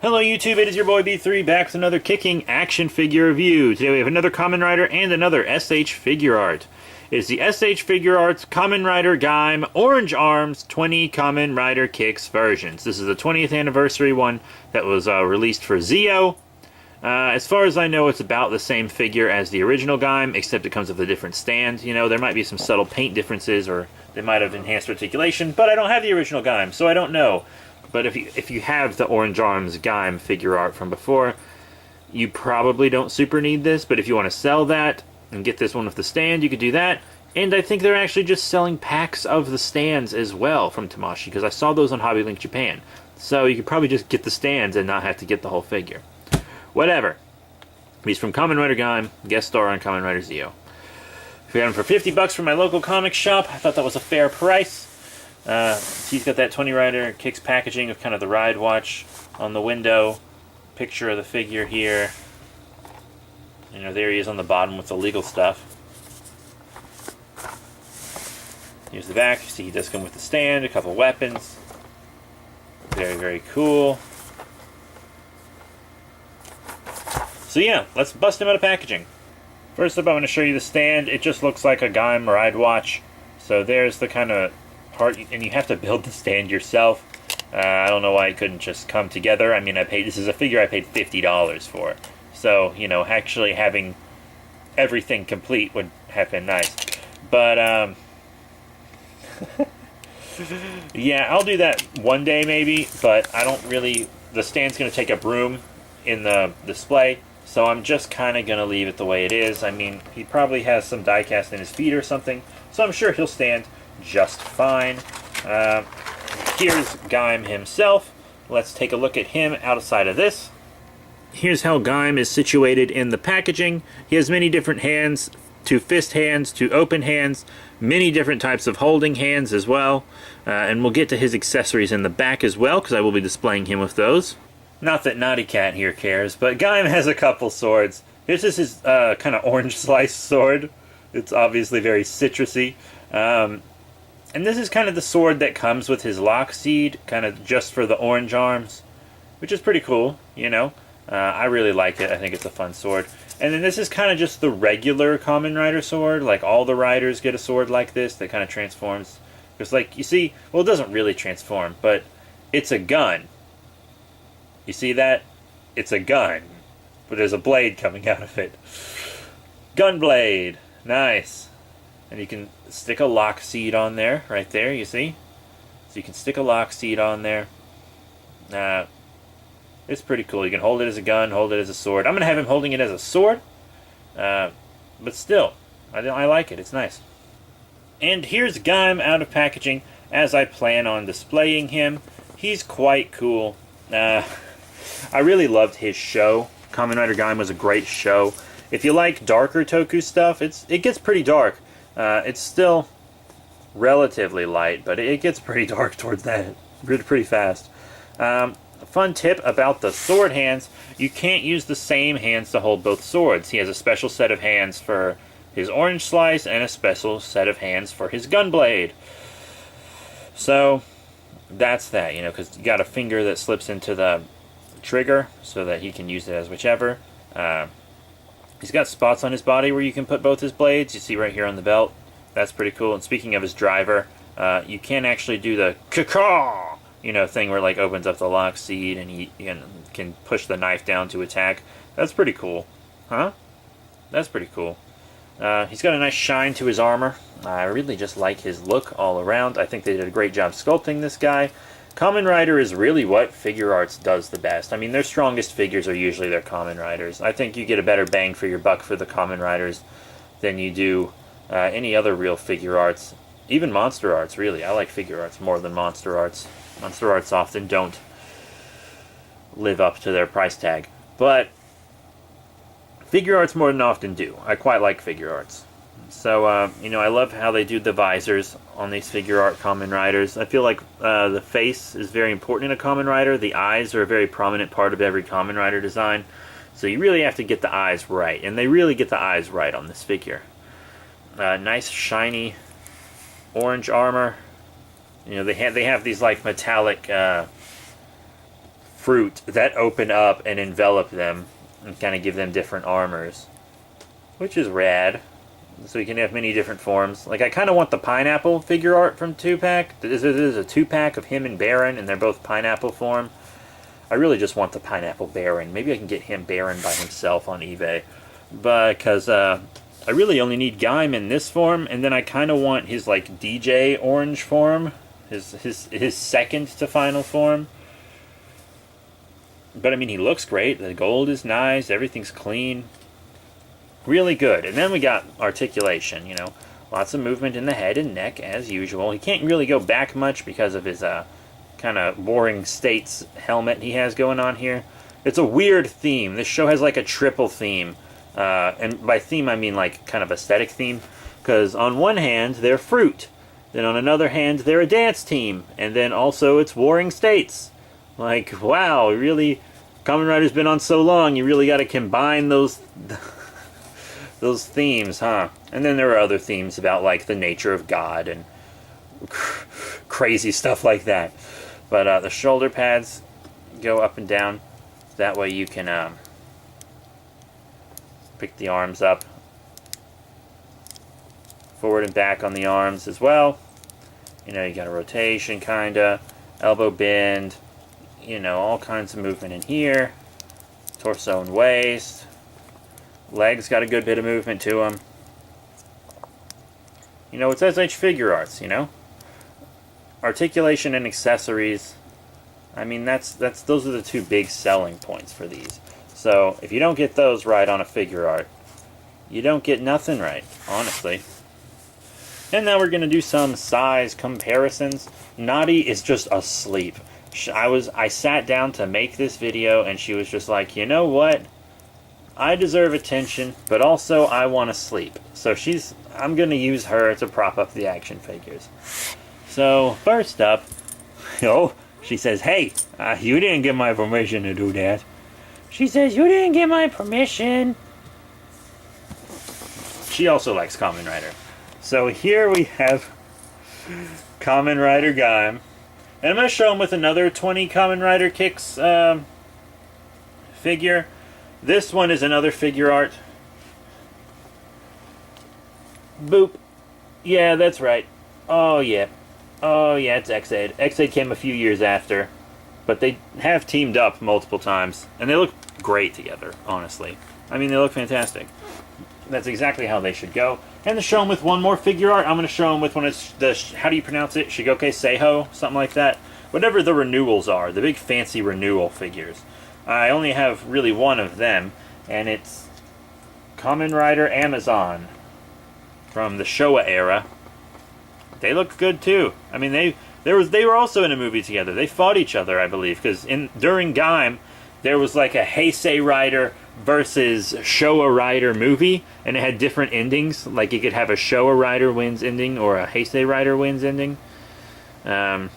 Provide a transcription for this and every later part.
Hello YouTube, it is your boy B3 back with another kicking action figure review. Today we have another Kamen Rider and another SH figure art. It is the SH Figuarts Kamen Rider Gaim Orange Arms 20 Kamen Rider Kicks versions. This is the 20th anniversary one that was released for Zio. As far as I know, it's about the same figure as the original Gaim, except it comes with a different stand. You know, there might be some subtle paint differences, or they might have enhanced articulation, but I don't have the original Gaim, so I don't know. But if you have the Orange Arms Gaim figure art from before, you probably don't super need this, but if you want to sell that and get this one with the stand, you could do that. And I think they're actually just selling packs of the stands as well from Tamashii, because I saw those on Hobby Link Japan. So you could probably just get the stands and not have to get the whole figure. Whatever. He's from Kamen Rider Gaim, guest star on Kamen Rider Zio. If you got him for $50 from my local comic shop, I thought that was a fair price. He's got that 20 Rider Kicks packaging of kind of the ride watch on the window. Picture of the figure here. You know, there he is on the bottom with the legal stuff. Here's the back. You see he does come with the stand, a couple weapons. Very, very cool. So yeah, let's bust him out of packaging. First up, I'm going to show you the stand. It just looks like a Gaim ride watch. So there's the kind of part, and you have to build the stand yourself. I don't know why it couldn't just come together. I mean, this is a figure I paid $50 for. So, you know, actually having everything complete would have been nice. But, yeah, I'll do that one day maybe, but I don't really, the stand's going to take up room in the display, so I'm just kind of going to leave it the way it is. I mean, he probably has some die cast in his feet or something, so I'm sure he'll stand just fine. Here's Gaim himself. Let's take a look at him outside of this. Here's how Gaim is situated in the packaging. He has many different hands, to fist hands, to open hands, many different types of holding hands as well. And we'll get to his accessories in the back as well, because I will be displaying him with those. Not that Naughty Cat here cares, but Gaim has a couple swords. Here's just his kind of orange slice sword. It's obviously very citrusy. And this is kind of the sword that comes with his lock seed, kind of just for the orange arms, which is pretty cool, you know. I really like it. I think it's a fun sword. And then this is kind of just the regular Kamen Rider sword. Like, all the riders get a sword like this that kind of transforms. Because, like, you see, well, it doesn't really transform, but it's a gun. You see that? It's a gun. But there's a blade coming out of it. Gun blade. Nice. And you can stick a lock seed on there, right there, you see? So you can stick a lock seed on there. It's pretty cool. You can hold it as a gun, hold it as a sword. I'm going to have him holding it as a sword. But still, I like it. It's nice. And here's Gaim out of packaging as I plan on displaying him. He's quite cool. I really loved his show. Kamen Rider Gaim was a great show. If you like darker Toku stuff, it gets pretty dark. It's still relatively light, but it gets pretty dark towards that pretty fast. A fun tip about the sword hands, you can't use the same hands to hold both swords. He has a special set of hands for his orange slice and a special set of hands for his gun blade. So that's that, you know, because you got a finger that slips into the trigger so that he can use it as whichever. He's got spots on his body where you can put both his blades. You see right here on the belt. That's pretty cool. And speaking of his driver, you can actually do the caw, you know, thing where it like opens up the lock seed and he can push the knife down to attack. That's pretty cool. Huh? That's pretty cool. He's got a nice shine to his armor. I really just like his look all around. I think they did a great job sculpting this guy. Kamen Rider is really what Figuarts does the best. I mean, their strongest figures are usually their Kamen Riders. I think you get a better bang for your buck for the Kamen Riders than you do any other real Figuarts. Even Monster Arts, really. I like Figuarts more than Monster Arts. Monster Arts often don't live up to their price tag. But Figuarts more than often do. I quite like Figuarts. So, you know, I love how they do the visors on these figure art Kamen Riders. I feel like the face is very important in a Kamen Rider. The eyes are a very prominent part of every Kamen Rider design. So you really have to get the eyes right. And they really get the eyes right on this figure. Nice, shiny, orange armor. You know, they have these, like, metallic fruit that open up and envelop them and kind of give them different armors, which is rad. So you can have many different forms. Like, I kind of want the pineapple figure art from 2-pack. There's a 2-pack of him and Baron, and they're both pineapple form. I really just want the pineapple Baron. Maybe I can get him Baron by himself on eBay. Because I really only need Gaim in this form, and then I kind of want his, like, DJ orange form. His second to final form. But, I mean, he looks great. The gold is nice. Everything's clean. Really good. And then we got articulation, you know. Lots of movement in the head and neck, as usual. He can't really go back much because of his kind of boring states helmet he has going on here. It's a weird theme. This show has like a triple theme. And by theme, I mean like kind of aesthetic theme. Because on one hand, they're fruit. Then on another hand, they're a dance team. And then also it's warring states. Like, wow, really, Kamen Rider's been on so long, you really got to combine those themes, huh? And then there are other themes about, like, the nature of God and crazy stuff like that. But the shoulder pads go up and down. That way you can pick the arms up. Forward and back on the arms as well. You know, you got a rotation, kinda. Elbow bend. You know, all kinds of movement in here. Torso and waist. Legs got a good bit of movement to them. You know, it's SH Figuarts, you know? Articulation and accessories. I mean, those are the two big selling points for these. So, if you don't get those right on a figure art, you don't get nothing right, honestly. And now we're going to do some size comparisons. Nadi is just asleep. I sat down to make this video, and she was just like, you know what? I deserve attention, but also I want to sleep. So I'm going to use her to prop up the action figures. So, first up, she says, hey, you didn't get my permission to do that. She says, you didn't get my permission. She also likes Kamen Rider. So here we have Kamen Rider Gaim. And I'm going to show him with another 20 Kamen Rider Kicks figure. This one is another figure art. Boop. Yeah, that's right. Oh, yeah. Oh, yeah, it's X-Aid. X-Aid came a few years after. But they have teamed up multiple times. And they look great together, honestly. I mean, they look fantastic. That's exactly how they should go. And to show him with one more figure art, I'm going to show him with one of the, how do you pronounce it? Shigoke Seiho? Something like that. Whatever the renewals are. The big fancy renewal figures. I only have really one of them. And it's Kamen Rider Amazon. From the Showa era. They look good too. I mean, they were also in a movie together. They fought each other, I believe. Because during Gaim, there was like a Heisei Rider versus Showa Rider movie, and it had different endings. Like, you could have a Showa Rider wins ending or a Heisei Rider wins ending. I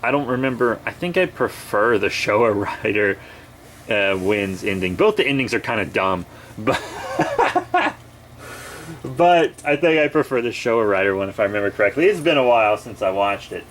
don't remember. I think I prefer the Showa Rider wins ending. Both the endings are kind of dumb, but but I think I prefer the Showa Rider one if I remember correctly. It's been a while since I watched it.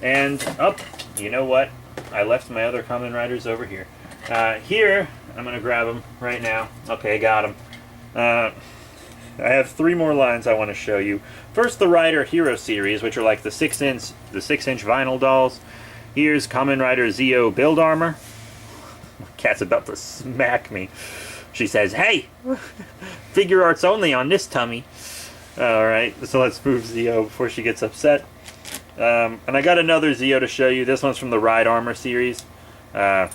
And you know what? I left my other Kamen Riders over here. Here, I'm going to grab them right now. Okay, got them. I have 3 more lines I want to show you. First, the Rider Hero series, which are like the 6-inch vinyl dolls. Here's Kamen Rider Zio Build Armor. My cat's about to smack me. She says, hey, figure arts only on this tummy. Alright, so let's move Zio before she gets upset. And I got another Zio to show you. This one's from the Ride Armor series. Well,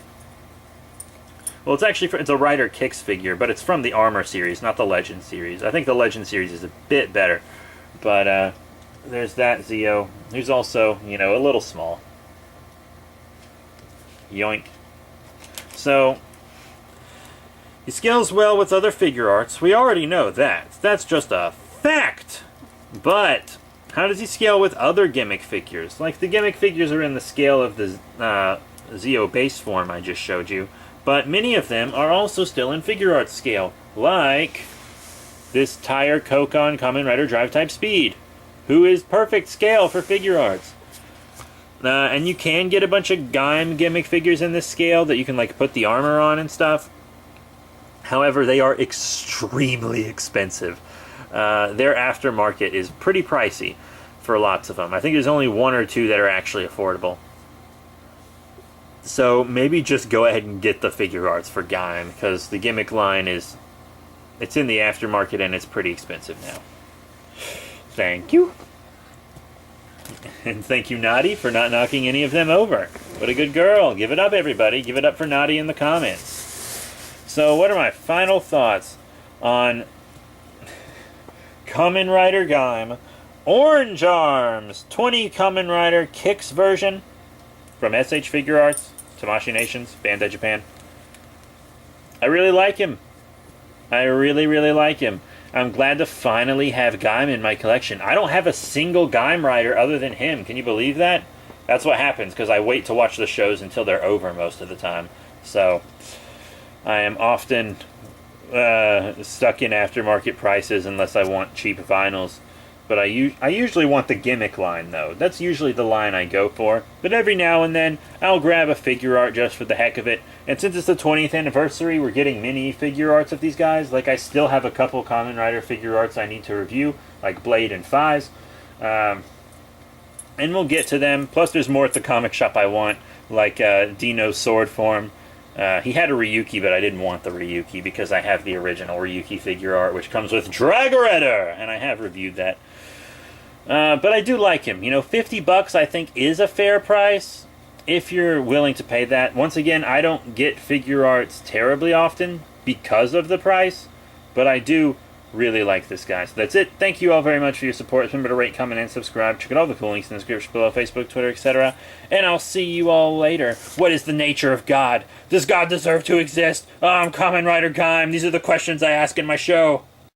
it's a Rider Kicks figure, but it's from the Armor series, not the Legend series. I think the Legend series is a bit better. But there's that Zio, who's also, you know, a little small. Yoink. So, he scales well with other figure arts. We already know that. That's just a fact. But how does he scale with other gimmick figures? Like, the gimmick figures are in the scale of the Zio base form I just showed you. But many of them are also still in figure arts scale. Like this Tire Kokon Kamen Rider Drive Type Speed, who is perfect scale for figure arts. And you can get a bunch of Gaim gimmick figures in this scale that you can like put the armor on and stuff. However, they are extremely expensive. Their aftermarket is pretty pricey for lots of them. I think there's only one or two that are actually affordable. So maybe just go ahead and get the Figuarts for Gaim, because the gimmick line it's in the aftermarket and it's pretty expensive now. Thank you. And thank you, Naughty, for not knocking any of them over. What a good girl. Give it up, everybody. Give it up for Naughty in the comments. So what are my final thoughts on Kamen Rider Gaim Orange Arms 20 Kamen Rider Kicks version from SH Figuarts, Tamashii Nations, Bandai Japan? I really like him. I really, really like him. I'm glad to finally have Gaim in my collection. I don't have a single Gaim rider other than him. Can you believe that? That's what happens, because I wait to watch the shows until they're over most of the time. So, I am often stuck in aftermarket prices unless I want cheap vinyls. But I usually want the gimmick line, though. That's usually the line I go for. But every now and then, I'll grab a figure art just for the heck of it. And since it's the 20th anniversary, we're getting mini figure arts of these guys. Like, I still have a couple Kamen Rider figure arts I need to review, like Blade and Fize. And we'll get to them. Plus, there's more at the comic shop I want, like Dino's sword form. He had a Ryuki, but I didn't want the Ryuki because I have the original Ryuki figure art, which comes with Dragoretter, and I have reviewed that. But I do like him. You know, $50 I think is a fair price if you're willing to pay that. Once again, I don't get figure arts terribly often because of the price, but I do really like this guy. So that's it. Thank you all very much for your support. Remember to rate, comment, and subscribe. Check out all the cool links in the description below, Facebook, Twitter, etc. And I'll see you all later. What is the nature of God? Does God deserve to exist? I'm Kamen Rider Gaim. These are the questions I ask in my show.